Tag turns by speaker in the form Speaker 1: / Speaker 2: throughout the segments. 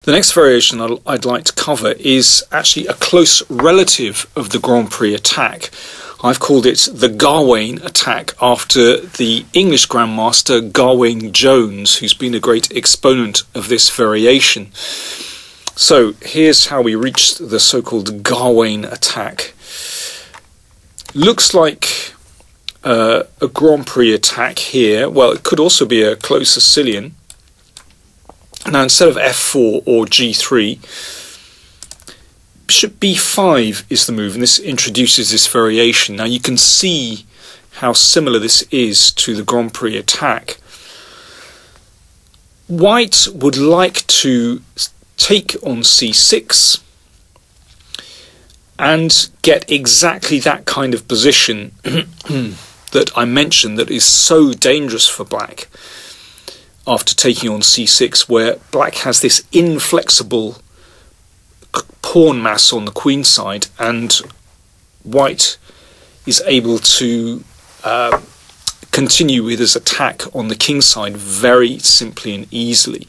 Speaker 1: The next variation I'd like to cover is actually a close relative of the Grand Prix attack. I've called it the Gawain attack after the English Grandmaster Gawain Jones, who's been a great exponent of this variation. So here's how we reached the so-called Gawain attack. Looks like a Grand Prix attack here. Well, it could also be a close Sicilian. Now, instead of f4 or g3, bishop b5 is the move, and this introduces this variation. Now, you can see how similar this is to the Grand Prix attack. White would like to take on c6 and get exactly that kind of position that I mentioned that is so dangerous for black. After taking on c6, where black has this inflexible pawn mass on the queen side, and white is able to continue with his attack on the king side very simply and easily.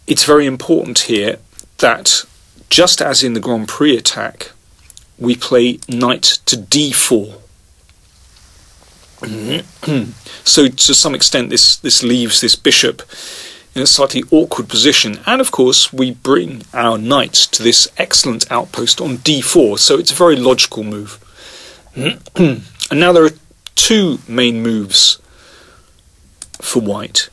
Speaker 1: It's very important here that, just as in the Grand Prix attack, we play knight to d4. So to some extent this leaves this bishop in a slightly awkward position, and of course we bring our knight to this excellent outpost on d4, so it's a very logical move. And now there are two main moves for white.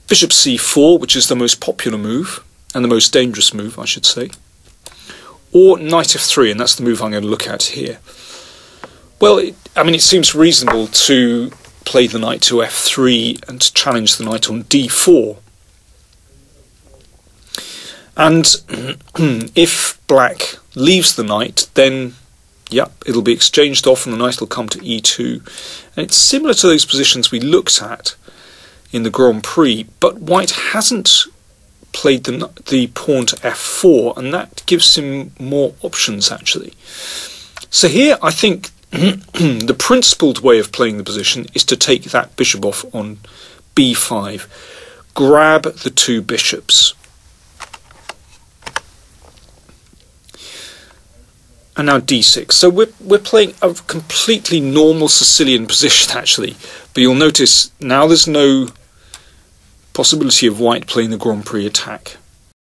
Speaker 1: Bishop c4, which is the most popular move, and the most dangerous move, I should say, or knight f3, and that's the move I'm going to look at here. Well, it seems reasonable to play the knight to f3 and to challenge the knight on d4. And if black leaves the knight, then, it'll be exchanged off and the knight will come to e2. And it's similar to those positions we looked at in the Grand Prix, but white hasn't played the pawn to f4, and that gives him more options, actually. So here, I think the principled way of playing the position is to take that bishop off on b5, grab the two bishops, and now d6. So we're playing a completely normal Sicilian position, actually, but you'll notice now there's no possibility of white playing the Grand Prix attack.